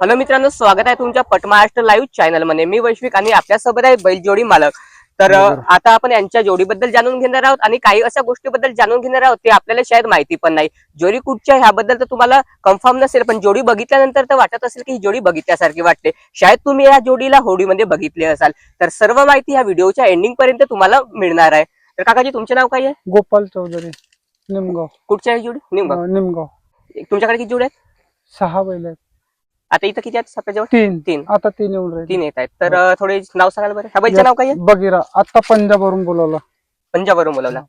Hello मित्रांनो, स्वागत आहे तुमच्या पट महाराष्ट्र लाईव्ह चॅनल मध्ये. मी वैश्विक आणि आपल्यासोबत आहे बैलजोडी मालक. तर आता आपण यांच्या जोडीबद्दल जाणून घेणार आहोत आणि काही अशा गोष्टीबद्दल जाणून घेणार आहोत ते आपल्याला शायद माहिती पण नाही. जोडी कुठच्या ह्याबद्दल तर तुम्हाला कन्फर्म नसेल, पण जोडी बघितल्यानंतर तर वाटत असेल की ही जोडी बघितल्यासारखी वाटते. शायद तुम्ही या जोडीला होडीमध्ये बघितले असाल. तर सर्व माहिती ह्या व्हिडिओच्या एंडिंग पर्यंत तुम्हाला मिळणार आहे. तर काकाजी, तुमचे नाव काय आहे? गोपाल चौधरी, निमगाव. कुठच्या आहे जोडी? निमगाव. निमगाव. तुमच्याकडे किती जोडी आहेत? 6 बैल आहेत. आता इथं किती आहेत आपल्याजवळ? 3 आता 3 येऊन राहिले. 3 येत आहेत. तर थोडे नाव सांगाल बरं. ह्या बैलचं नाव काय आहे? बगीरा. आता पंजाबवरून बोलवला. पंजाबवरून बोलवला.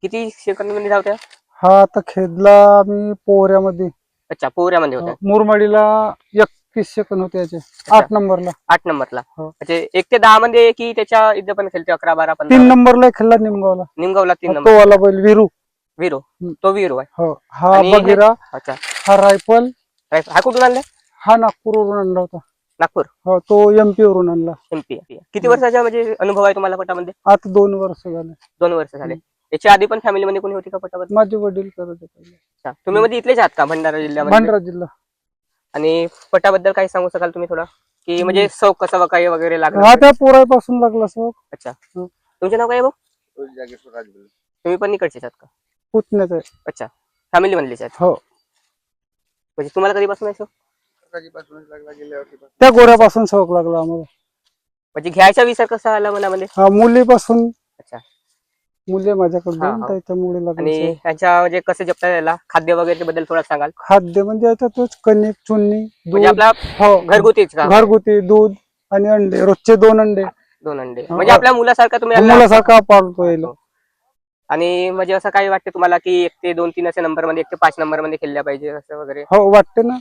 किती सेकंद धावत्या? हा आता खेदला मी पोहऱ्यामध्ये. अच्छा, पोहऱ्यामध्ये होत्या. मुरमाडीला 31 सेकंद होते याचे. 8 नंबरला. 8 नंबरला. म्हणजे 1 ते 10 मध्ये की त्याच्या इथे पण खेळते? 11, 12, 15? 3 नंबरला खेळला निमगावला. निमगावला 3 तो नंबर. वाला बैल वीरू. वीरो. तो वीरो आहे. हो, हा बगीरा. अच्छा. हा रायफल. हा कुठून आणला? हा नागपूरवरून आणला होता. नागपूर. हो, तो MP वरून आणला. MP. किती वर्षाचा म्हणजे अनुभव आहे तुम्हाला पटामध्ये? आता 2 वर्ष झाले. 2 वर्ष झाले. याच्या आधी पण फॅमिली मध्ये कोणी होती का पटामध्ये? माझे वडील करत होते. तुम्ही मध्ये इथलेच आहात का, भंडारा जिल्ह्यामध्ये? भंडारा जिल्हा. आणि पटाबद्दल काही सांगू शकाल तुम्ही थोडा, की म्हणजे शौक कसा काही वगैरे लागला? हा, त्या पोरापासून लागला शौक. अच्छा. तुमचे नाव काय आहे भाऊ? तुम्ही पण इकडचेच आहात का? पुतण्याचं आहे. अच्छा, फॅमिली मधलेच आहेत. हो. म्हणजे तुम्हाला कधीपासून आहे शौक? त्या गोऱ्यापासून शौक लागला आम्हाला. म्हणजे घ्यायचा विचार कसा आला मनामध्ये? हा, मुलीपासून. अच्छा. मुली माझ्याकडे त्याच्यामुळे लागला. आणि त्याच्या म्हणजे कसं जपता याला खाद्य वगैरे बद्दल थोडा सांगाल? खाद्य म्हणजे याच्यातच कणिक, चुन्नी, म्हणजे दूध. आपला हो, घरगुतीच का? घरगुती दूध आणि अंडे. रोजचे 2 अंडे. 2 अंडे. म्हणजे आपल्या मुलासारखा तुम्ही मुलासारखा पाळतो याला. आणि म्हणजे असं काही वाटते तुम्हाला की 1 ते 2, 3 असे नंबर मध्ये, 1 ते 5 नंबर मध्ये खेळल्या पाहिजे असं वगैरे? हो, वाटते ना.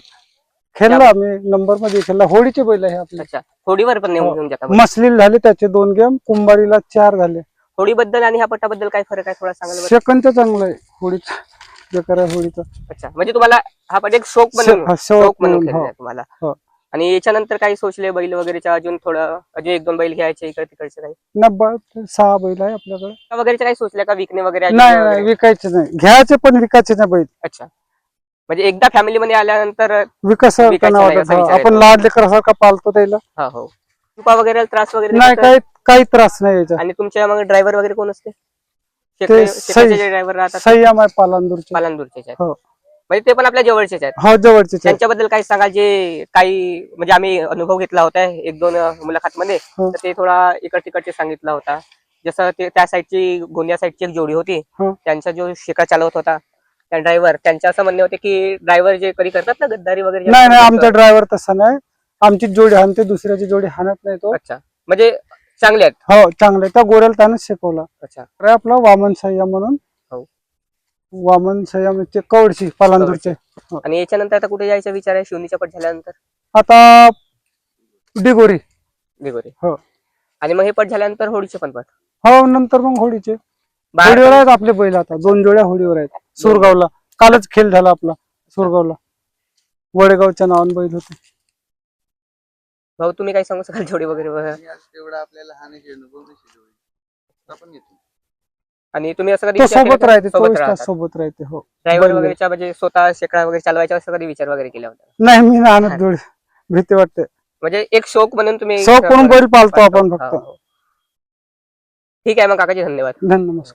खेळला आम्ही नंबर मध्ये. खेळला. होडीचे बैल आहे आपले. अच्छा, होडीवर पण घेऊन जाता? मसलील झाले त्याचे 2 गेम. कुंभारीला 4 झाले. होडी बद्दल आणि ह्या पटाबद्दल काय फरक आहे थोडा सांगाल? सेकंद चांगलं आहे होडीचं. बेकार आहे होडीचं. अच्छा, म्हणजे तुम्हाला हा पण एक शौक म्हणून खेळलाय तुम्हाला. आणि याच्यानंतर काही सोचले बैल वगैरेच्या अजून 1, 2 बैल घ्यायचे इकडे तिकडचे काही? 6 बैल आहे आपल्याकडे. वगैरेचे काही सोचले का विकणे वगैरे? नाही, विकायचे नाही. घ्यायचे पण विकायचे नाही बैल. अच्छा, म्हणजे एकदा फॅमिली मध्ये आल्यानंतर विकास आपण लाड लेकरासारखा पालतो त्याला. हो. तुपा वगैरे त्रास वगैरे नाही, काही त्रास नाही याचा. आणि तुमच्या मग ड्रायव्हर वगैरे कोण असते? ड्रायव्हर राहतात? संयम आहे पालांदूरचे. आहेत. म्हणजे ते पण आपल्या जवळचेच आहेत? हो, जवळचे. त्यांच्याबद्दल काही सांगा, जे काही म्हणजे आम्ही अनुभव घेतला होता 1-2 मुलाखत मध्ये, तर ते थोडा इकडचे सांगितला होता. जसं ते त्या साईडची, गोंदिया साईडची एक जोडी होती, त्यांचा जो शेका चालवत होता त्या ड्रायव्हर, त्यांच्या असं म्हणणे होते की ड्रायव्हर जे कधी करतात ना गद्दारी वगैरे. नाही, आमचा ड्रायव्हर तसा नाही. आमची जोडी हाणते, दुसऱ्याची जोडी हाणत नाही तो. अच्छा, म्हणजे चांगले आहेत? हो, चांगले. त्या गोऱ्याला त्यानंच शिकवला. अच्छा. आपला वामन संयम म्हणून. वामन संयमचे कवडशी पालांदूरचे. आणि याच्यानंतर आता कुठे जायचा विचार आहे शिवनीच्या पट झाल्यानंतर? आता डिगोरी. हो. आणि मग हे पट झाल्यानंतर होडीचे पण पट? हो, नंतर मग होडीचे. होडीवर आहेत आपले बैल. आता 2 जोड्या होडीवर आहेत. सुरगावला कालच खेळ झाला आपला. सुरगावला वडेगावच्या नावाने बैल होते. भाऊ, तुम्ही काय सांगू शकाल जोडी वगैरे? आणि तुम्ही असं कधी सोबत राहते, 24 तास सोबत राहते. हो, ड्रायव्हर वगैरेच्या म्हणजे स्वतः शेकडा वगैरे चालवायचा असं कधी विचार वगैरे केला होता? नाही, मी आणत जोडी. भीती वाटते. म्हणजे एक शौक म्हणून तुम्ही? शौक म्हणून बैल पाळतो आपण फक्त. ठीक आहे मग काकाजी, धन्यवाद. नमस्कार.